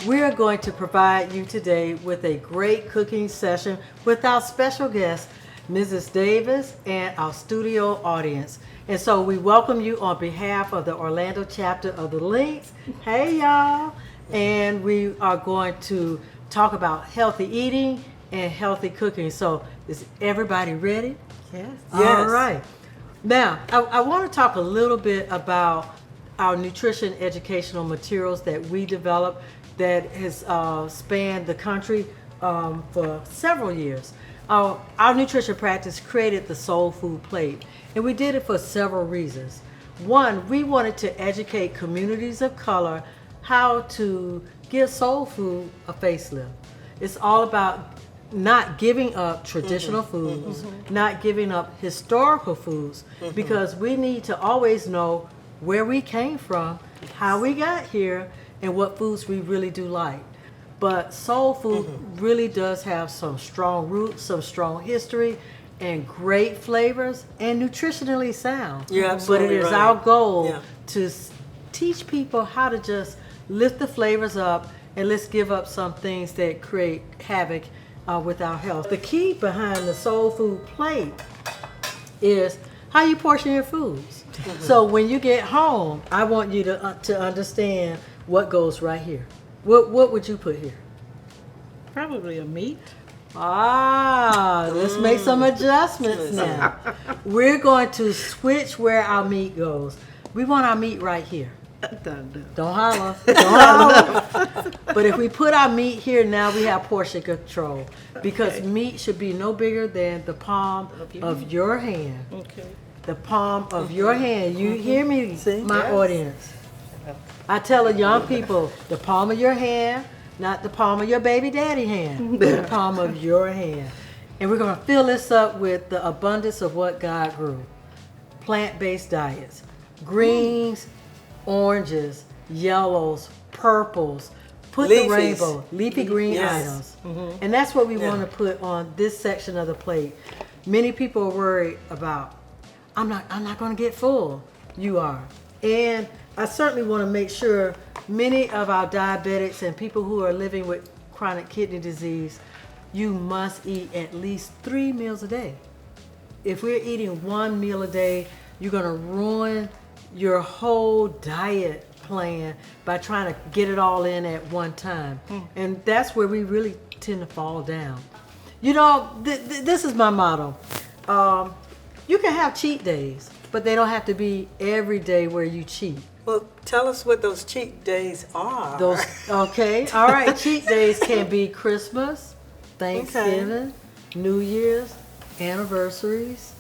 We are going to provide you today with a great cooking session with our special guest, Mrs. Davis, and our studio audience. And so we welcome you on behalf of the Orlando chapter of the Links. Hey, y'all. And we are going to talk about healthy eating and healthy cooking. So is everybody ready? Yes. All right. Now, I want to talk a little bit about our nutrition educational materials that we developed that has spanned the country for several years. Our nutrition practice created the Soul Food Plate, and we did it for several reasons. One, we wanted to educate communities of color how to give soul food a facelift. It's all about not giving up traditional foods, not giving up historical foods, because we need to always know where we came from, how we got here, and what foods we really do like. But soul food really does have some strong roots, some strong history, and great flavors, and nutritionally sound. You're absolutely But it is right. our goal Yeah. to teach people how to just lift the flavors up, and let's give up some things that create havoc with our health. The key behind the Soul Food Plate is how you portion your foods. So when you get home, I want you to understand what goes right here. What would you put here? Probably a meat. Let's make some adjustments now. We're going to switch where our meat goes. We want our meat right here. Don't holler. Don't holler. But if we put our meat here, now we have portion control. Because meat should be no bigger than the palm of your hand. Okay. The palm of your hand. You hear me, See? my Yes. audience? I tell the young people, the palm of your hand, not the palm of your baby daddy hand. The palm of your hand. And we're going to fill this up with the abundance of what God grew. Plant-based diets. Greens, oranges, yellows, purples. Put the Leafies. rainbow, leafy green Yes. items. And that's what we Yeah. want to put on this section of the plate. Many people are worried about, I'm not going to get full. You are. And I certainly want to make sure many of our diabetics and people who are living with chronic kidney disease, you must eat at least 3 meals a day. If we're eating 1 meal a day, you're going to ruin your whole diet plan by trying to get it all in at one time. And that's where we really tend to fall down. You know, this is my motto. You can have cheat days, but they don't have to be every day where you cheat. Well, tell us what those cheat days are. Okay, all right. Cheat days can be Christmas, Thanksgiving, New Year's, anniversaries.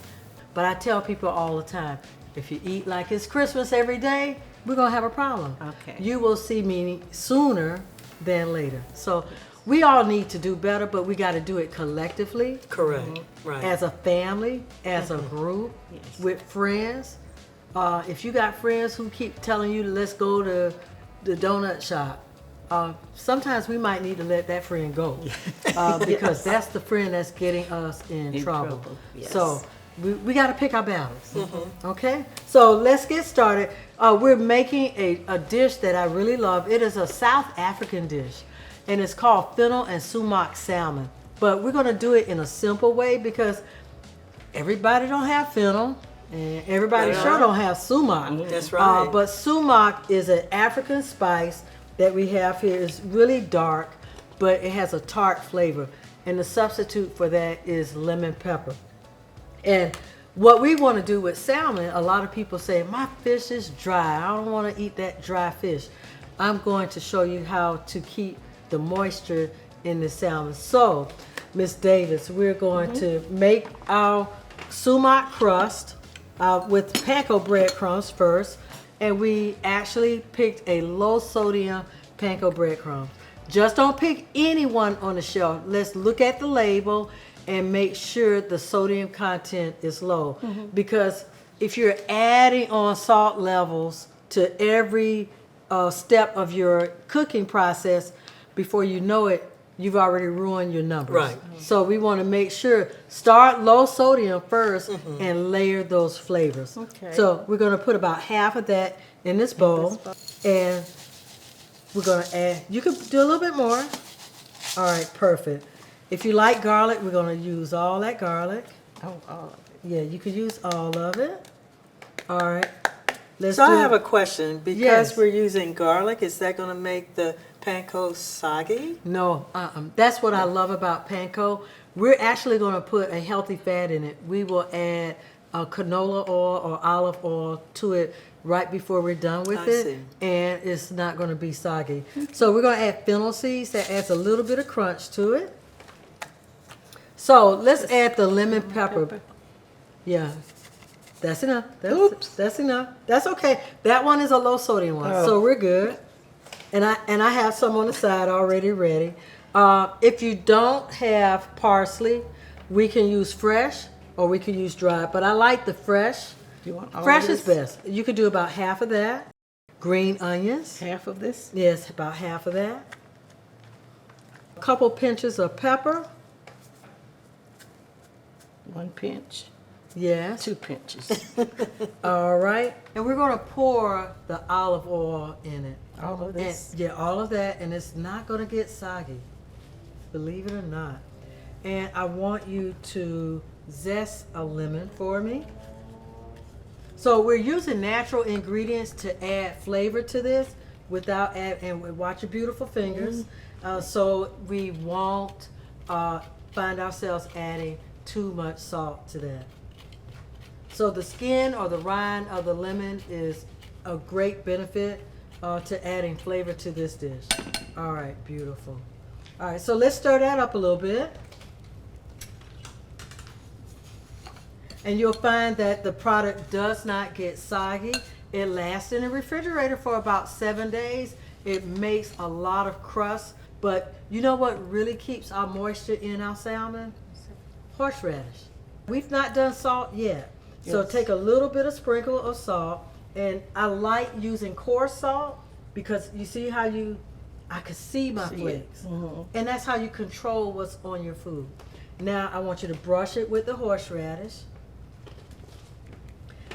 But I tell people all the time, if you eat like it's Christmas every day, we're gonna have a problem. Okay. You will see me sooner than later. So we all need to do better, but we got to do it collectively, Correct. Right. as a family, as a group, with friends. If you got friends who keep telling you, let's go to the donut shop, sometimes we might need to let that friend go because that's the friend that's getting us in trouble. Yes. So we got to pick our battles. Okay? So let's get started. We're making a dish that I really love. It is a South African dish, and it's called fennel and sumac salmon. But we're going to do it in a simple way because everybody don't have fennel. And everybody sure don't have sumac. That's right. But sumac is an African spice that we have here. It's really dark, but it has a tart flavor. And the substitute for that is lemon pepper. And what we want to do with salmon, a lot of people say, my fish is dry. I don't want to eat that dry fish. I'm going to show you how to keep the moisture in the salmon. So, Miss Davis, we're going to make our sumac crust with panko breadcrumbs first, and we actually picked a low sodium panko breadcrumbs. Just don't pick any one on the shelf. Let's look at the label and make sure the sodium content is low, because if you're adding on salt levels to every step of your cooking process, before you know it, you've already ruined your numbers. Right. So we want to make sure, start low sodium first and layer those flavors. Okay. So we're going to put about half of that in this bowl. And We're gonna add, you can do a little bit more. All right, perfect. If you like garlic, we're gonna use all that garlic. Oh, all of it. Yeah, you can use all of it. All right. Let's So do I have a question. Because Yes. we're using garlic, is that going to make the panko soggy? No, that's what I love about panko. We're actually going to put a healthy fat in it. We will add canola oil or olive oil to it right before we're done with I it, see. and it's not going to be soggy. So we're going to add fennel seeds. That adds a little bit of crunch to it. So let's add the lemon pepper. Yeah. That's enough. That's enough. That's okay. That one is a low sodium one, so we're good. And I have some on the side already ready. If you don't have parsley, we can use fresh or we can use dry. But I like the fresh. You want all Fresh of is this? best. You could do about half of that. Green onions. Half of this? Yes, about half of that. A couple pinches of pepper. 1 pinch, Yes. 2 pinches. All right. And we're going to pour the olive oil in it. All of And, this. yeah, all of that, and it's not going to get soggy, believe it or not. And I want you to zest a lemon for me. So we're using natural ingredients to add flavor to this without and watch your beautiful fingers. So we won't find ourselves adding too much salt to that. So the skin or the rind of the lemon is a great benefit to adding flavor to this dish. All right, beautiful. All right, so let's stir that up a little bit. And you'll find that the product does not get soggy. It lasts in the refrigerator for about 7 days. It makes a lot of crust, but you know what really keeps our moisture in our salmon? Horseradish. We've not done salt yet. So Yes. take a little bit of sprinkle of salt, and I like using coarse salt because you see how I can see my See it. flakes. Mhm. And that's how you control what's on your food. Now I want you to brush it with the horseradish.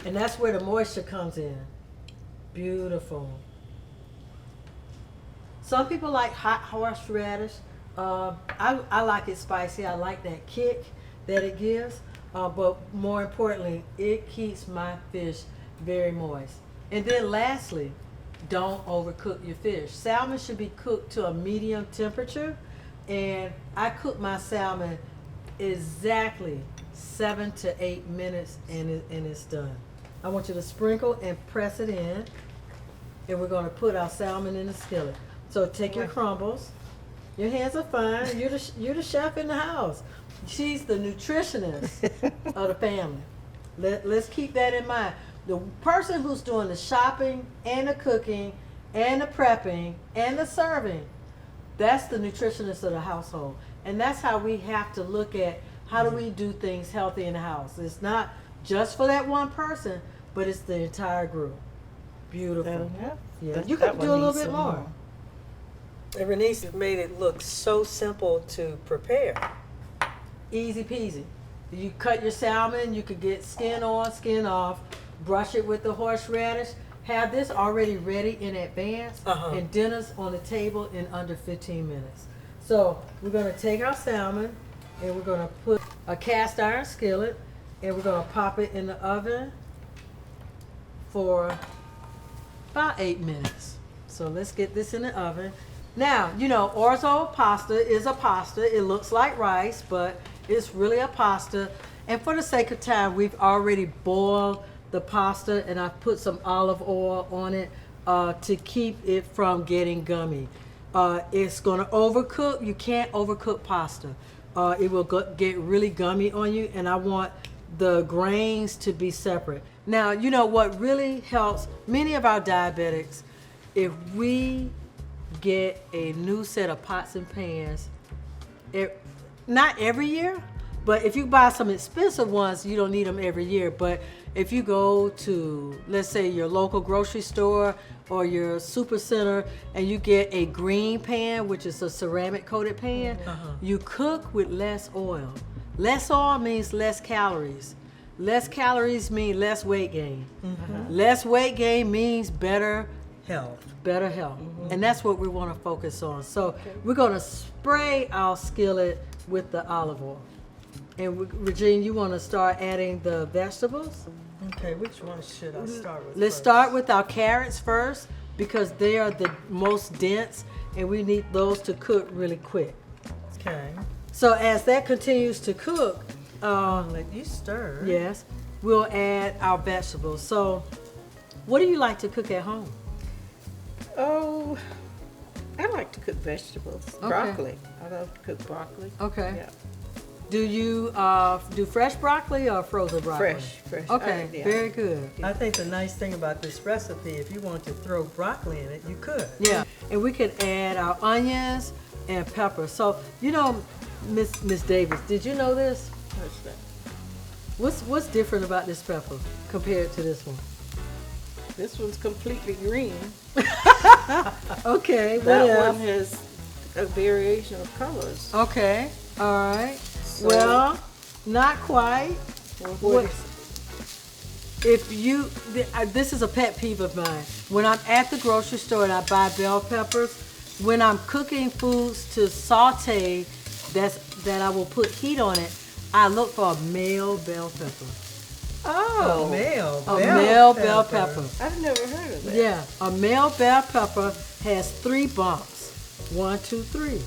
And that's where the moisture comes in. Beautiful. Some people like hot horseradish. I like it spicy. I like that kick that it gives. But more importantly, it keeps my fish very moist. And then lastly, don't overcook your fish. Salmon should be cooked to a medium temperature. And I cook my salmon exactly 7 to 8 minutes and it's done. I want you to sprinkle and press it in. And we're going to put our salmon in the skillet. So take your crumbles. Your hands are fine. You're the chef in the house. She's the nutritionist of the family. Let's keep that in mind. The person who's doing the shopping and the cooking and the prepping and the serving, that's the nutritionist of the household. And that's how we have to look at how do we do things healthy in the house. It's not just for that one person, but it's the entire group. Beautiful. That enough? Yeah, That- you that could one do a little needs bit some more. And Renice made it look so simple to prepare. Easy peasy. You cut your salmon, you could get skin on, skin off, brush it with the horseradish, have this already ready in advance, and dinner's on the table in under 15 minutes. So we're gonna take our salmon and we're gonna put a cast iron skillet and we're gonna pop it in the oven for about 8 minutes. So let's get this in the oven. Now, you know, orzo pasta is a pasta. It looks like rice, but it's really a pasta. And for the sake of time, we've already boiled the pasta and I've put some olive oil on it to keep it from getting gummy. It's going to overcook. You can't overcook pasta. It will get really gummy on you, and I want the grains to be separate. Now, you know what really helps many of our diabetics, if we get a new set of pots and pans, not every year, but if you buy some expensive ones, you don't need them every year. But if you go to, let's say, your local grocery store or your super center and you get a green pan, which is a ceramic coated pan, you cook with less oil. Less oil means less calories. Less calories mean less weight gain. Less weight gain means better Health. better health. And that's what we want to focus on. So we're going to spray our skillet with the olive oil. And Regine, you want to start adding the vegetables? Okay, which one should I start with? Let's first? start with our carrots first because they are the most dense and we need those to cook really quick. Okay. So as that continues to cook, I'll let you stir. yes, we'll add our vegetables. So what do you like to cook at home? Oh, I like to cook vegetables. Okay. Broccoli. I love to cook broccoli. Okay. Yeah. Do you do fresh broccoli or frozen broccoli? Fresh. Okay, Yeah. very good. I think the nice thing about this recipe, if you want to throw broccoli in it, you could. Yeah, and we can add our onions and pepper. So, you know, Miss Davis, did you know this? What's that? What's different about this pepper compared to this one? This one's completely green. Okay, what That else? one has a variation of colors. Okay, all right. So- Well, not quite. What What- is- If you, this is a pet peeve of mine. When I'm at the grocery store and I buy bell peppers, when I'm cooking foods to saute, that I will put heat on it, I look for a male bell pepper. Oh, A male bell pepper. I've never heard of that. Yeah, a male bell pepper has 3 bumps. 1, 2, 3.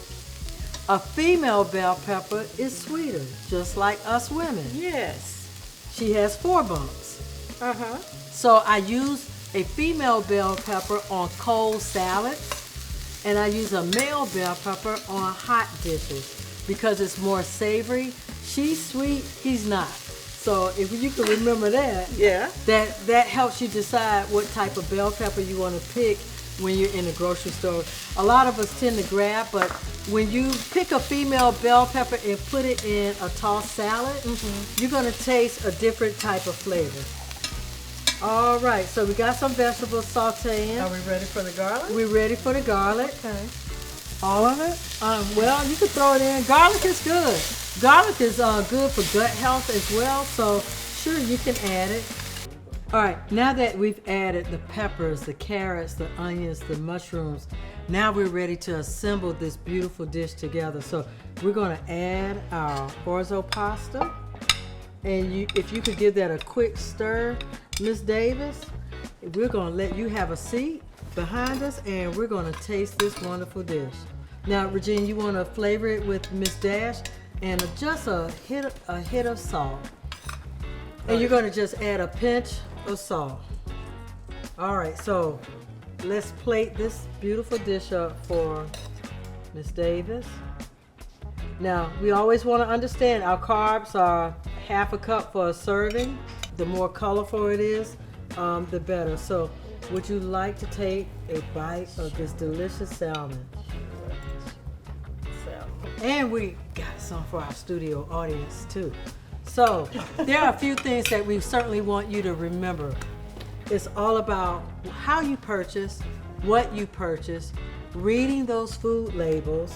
A female bell pepper is sweeter, just like us women. Yes. She has 4 bumps. Uh-huh. So I use a female bell pepper on cold salads, and I use a male bell pepper on hot dishes because it's more savory. She's sweet, he's not. So if you can remember that, Yeah. that helps you decide what type of bell pepper you want to pick when you're in the grocery store. A lot of us tend to grab, but when you pick a female bell pepper and put it in a tossed salad, you're going to taste a different type of flavor. All right, so we got some vegetables sauteing. Are we ready for the garlic? We're ready for the garlic. Okay. All of it? Well, you can throw it in. Garlic is good. Garlic is good for gut health as well, so sure, you can add it. All right, now that we've added the peppers, the carrots, the onions, the mushrooms, now we're ready to assemble this beautiful dish together. So we're gonna add our orzo pasta. And if you could give that a quick stir, Miss Davis, we're gonna let you have a seat behind us and we're gonna taste this wonderful dish. Now, Regine, you wanna flavor it with Miss Dash and just a hit of salt. And you're gonna just add a pinch of salt. All right, so let's plate this beautiful dish up for Miss Davis. Now, we always want to understand our carbs are half a cup for a serving. The more colorful it is, the better. So, would you like to take a bite of this delicious salmon? And we got some for our studio audience too. So, there are a few things that we certainly want you to remember. It's all about how you purchase, what you purchase, reading those food labels.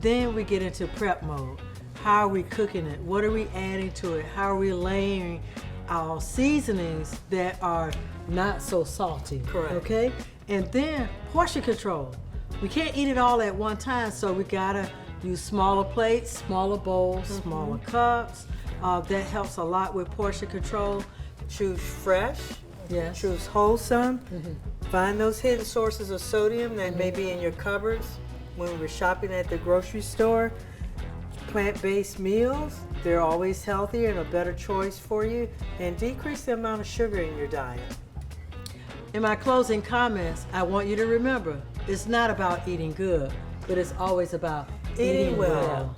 Then we get into prep mode. How are we cooking it? What are we adding to it? How are we layering our seasonings that are not so salty? Correct. Okay? And then portion control. We can't eat it all at one time, so we gotta use smaller plates, smaller bowls, smaller cups. That helps a lot with portion control. Choose fresh. Yes. Choose wholesome. Find those hidden sources of sodium that may be in your cupboards when we're shopping at the grocery store. Plant-based meals, they're always healthier and a better choice for you. And decrease the amount of sugar in your diet. In my closing comments, I want you to remember, it's not about eating good, but it's always about Eating well.